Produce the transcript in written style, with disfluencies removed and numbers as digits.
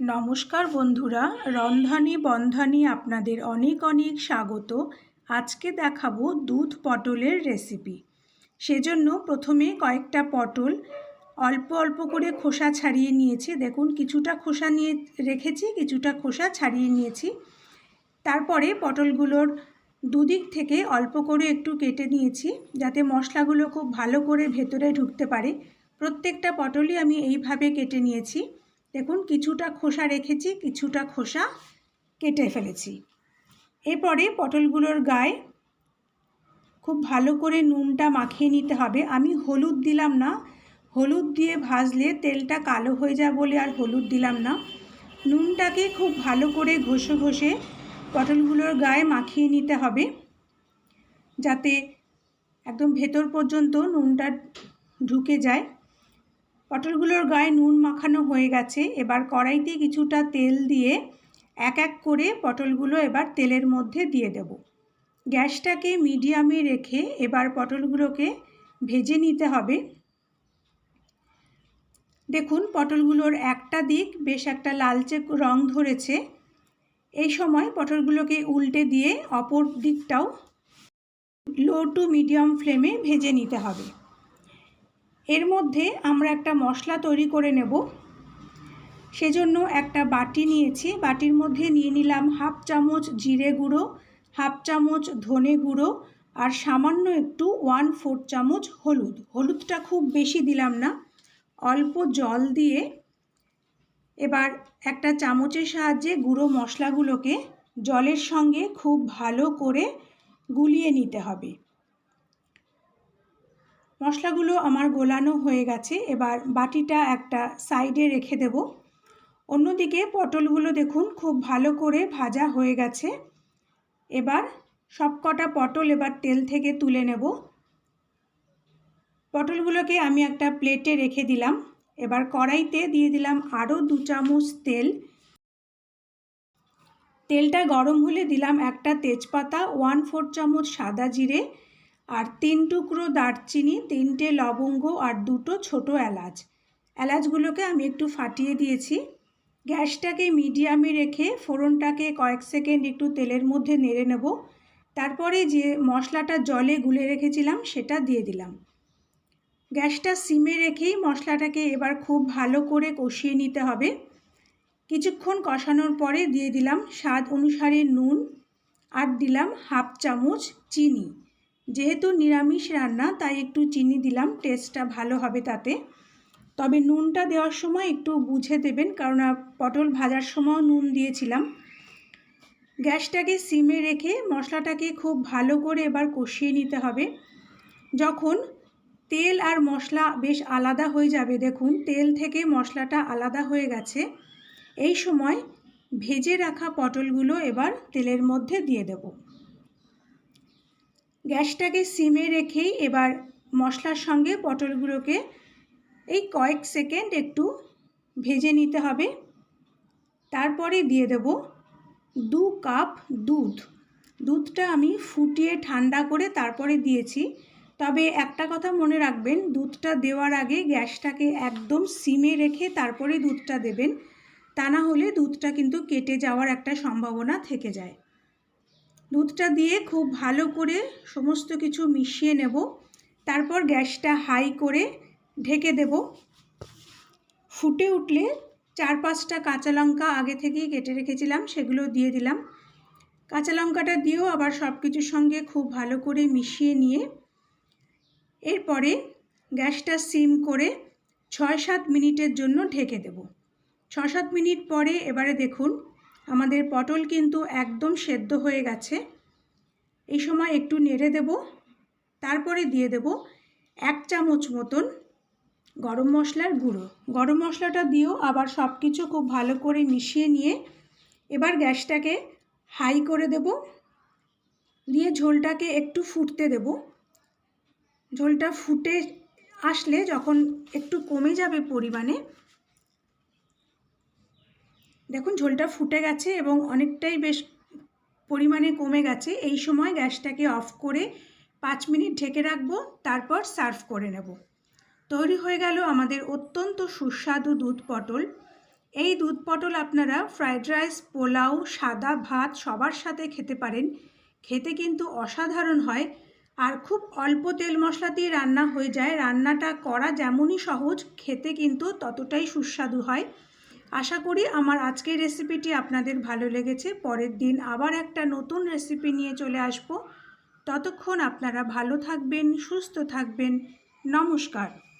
নমস্কার বন্ধুরা, রন্ধনে বন্ধনে আপনাদের অনেক অনেক স্বাগত। আজকে দেখাবো দুধ পটলের রেসিপি। সেজন্য প্রথমে কয়েকটা পটল অল্প অল্প করে খোসা ছাড়িয়ে নিয়েছি। দেখুন, কিছুটা খোসা নিয়ে রেখেছি, কিছুটা খোসা ছাড়িয়ে নিয়েছি। তারপরে পটলগুলোর দুদিক থেকে অল্প করে একটু কেটে নিয়েছি, যাতে মশলাগুলো খুব ভালো করে ভেতরে ঢুকতে পারে। প্রত্যেকটা পটলই আমি এইভাবে কেটে নিয়েছি। দেখুন, কিছুটা খোসা রেখেছি, কিছুটা খোসা কেটে ফেলেছি। এরপরে পটলগুলোর গায়ে খুব ভালো করে নুনটা মাখিয়ে নিতে হবে। আমি হলুদ দিলাম না, হলুদ দিয়ে ভাজলে তেলটা কালো হয়ে যায় বলে আর হলুদ দিলাম না। নুনটাকে খুব ভালো করে ঘষে ঘষে পটলগুলোর গায়ে মাখিয়ে নিতে হবে, যাতে একদম ভেতর পর্যন্ত নুনটা ঢুকে যায়। পটলগুলোর গায়ে নুন মাখানো হয়ে গেছে। এবার কড়াইতে কিছুটা তেল দিয়ে এক এক করে পটলগুলো এবার তেলের মধ্যে দিয়ে দেব। গ্যাসটাকে মিডিয়ামে রেখে এবার পটলগুলোকে ভেজে নিতে হবে। দেখুন, পটলগুলোর একটা দিক বেশ একটা লালচে রং ধরেছে। এই সময় পটলগুলোকে উল্টে দিয়ে অপর দিকটাও লো টু মিডিয়াম ফ্লেমে ভেজে নিতে হবে। এর মধ্যে আমরা একটা মশলা তৈরি করে নেব। সেজন্য একটা বাটি নিয়েছি, বাটির মধ্যে নিয়ে নিলাম হাফ চামচ জিরে গুঁড়ো, হাফ চামচ ধনে গুঁড়ো আর সামান্য একটু 1/4 চামচ হলুদ। হলুদটা খুব বেশি দিলাম না, অল্প জল দিয়ে এবার একটা চামচের সাহায্যে গুঁড়ো মশলাগুলোকে জলের সঙ্গে খুব ভালো করে গুলিয়ে নিতে হবে। মশলাগুলো আমার গোলানো হয়ে গেছে। এবার বাটিটা একটা সাইডে রেখে দেব। অন্যদিকে পটলগুলো দেখুন খুব ভালো করে ভাজা হয়ে গেছে। এবার সবকটা পটল এবার তেল থেকে তুলে নেব। পটলগুলোকে আমি একটা প্লেটে রেখে দিলাম। এবার কড়াইতে দিয়ে দিলাম আরও 2 চামচ তেল। তেলটা গরম হলে দিলাম একটা তেজপাতা, 1/4 চামচ সাদা জিরে আর 3 টুকরো দারচিনি, 3টে লবঙ্গ আর 2টো ছোটো এলাচ। এলাচগুলোকে আমি একটু ফাটিয়ে দিয়েছি। গ্যাসটাকে মিডিয়ামে রেখে ফোড়নটাকে কয়েক সেকেন্ড একটু তেলের মধ্যে নেড়ে নেব। তারপরে যে মশলাটা জলে গুলে রেখেছিলাম সেটা দিয়ে দিলাম। গ্যাসটা সিমে রেখেই মশলাটাকে এবার খুব ভালো করে কষিয়ে নিতে হবে। কিছুক্ষণ কষানোর পরে দিয়ে দিলাম স্বাদ অনুসারে নুন আর দিলাম হাফ চামচ চিনি। যেহেতু নিরামিষ রান্না তাই একটু চিনি দিলাম, টেস্টটা ভালো হবে তাতে। তবে নুনটা দেওয়ার সময় একটু বুঝে দেবেন, কারণ পটল ভাজার সময় নুন দিয়েছিলাম। গ্যাসটাকে সিমে রেখে মশলাটাকে খুব ভালো করে এবার কষিয়ে নিতে হবে। যখন তেল আর মশলা বেশ আলাদা হয়ে যাবে, দেখুন তেল থেকে মশলাটা আলাদা হয়ে গেছে, এই সময় ভেজে রাখা পটলগুলো এবার তেলের মধ্যে দিয়ে দেব। গ্যাসটাকে সিমে রেখেই এবার মশলার সঙ্গে পটলগুলোকে এই কয়েক সেকেন্ড একটু ভেজে নিতে হবে। তারপরে দিয়ে দেব 2 কাপ দুধ। দুধটা আমি ফুটিয়ে ঠান্ডা করে তারপরে দিয়েছি। তবে একটা কথা মনে রাখবেন, দুধটা দেওয়ার আগে গ্যাসটাকে একদম সিমে রেখে তারপরে দুধটা দেবেন, তা না হলে দুধটা কিন্তু কেটে যাওয়ার একটা সম্ভাবনা থেকে যায়। দুধটা দিয়ে খুব ভালো করে সমস্ত কিছু মিশিয়ে নেব। তারপর গ্যাসটা হাই করে ঢেকে দেব। ফুটে উঠলে 4-5টা কাঁচা লঙ্কা আগে থেকেই কেটে রেখেছিলাম, সেগুলো দিয়ে দিলাম। কাঁচা লঙ্কাটা দিয়েও আবার সব কিছুর সঙ্গে খুব ভালো করে মিশিয়ে নিয়ে এরপরে গ্যাসটা সিম করে 6-7 মিনিটের জন্য ঢেকে দেব। 6-7 মিনিট পরে এবারে দেখুন আমাদের পটল কিন্তু একদম সেদ্ধ হয়ে গেছে। এই সময় একটু নেড়ে দেব। তারপরে দিয়ে দেব 1 চামচ মতন গরম মশলার গুঁড়ো। গরম মশলাটা দিয়েও আবার সব কিছু খুব ভালো করে মিশিয়ে নিয়ে এবার গ্যাসটাকে হাই করে দেব। দিয়ে ঝোলটাকে একটু ফুটতে দেব। ঝোলটা ফুটে আসলে যখন একটু কমে যাবে পরিমাণে, দেখুন ঝোলটা ফুটে গেছে এবং অনেকটাই বেশ পরিমাণে কমে গেছে, এই সময় গ্যাসটাকে অফ করে 5 মিনিট ঢেকে রাখবো। তারপর সার্ভ করে নেব। তৈরি হয়ে গেল আমাদের অত্যন্ত সুস্বাদু দুধ পটল। এই দুধ পটল আপনারা ফ্রাইড রাইস, পোলাও, সাদা ভাত সবার সাথে খেতে পারেন। খেতে কিন্তু অসাধারণ হয় আর খুব অল্প তেল মশলাতেই রান্না হয়ে যায়। রান্নাটা করা যেমনই সহজ, খেতে কিন্তু ততটাই সুস্বাদু হয়। আশা করি আমার আজকের রেসিপিটি আপনাদের ভালো লেগেছে। পরের দিন আবার একটা নতুন রেসিপি নিয়ে চলে আসব। ততক্ষণ আপনারা ভালো থাকবেন, সুস্থ থাকবেন। নমস্কার।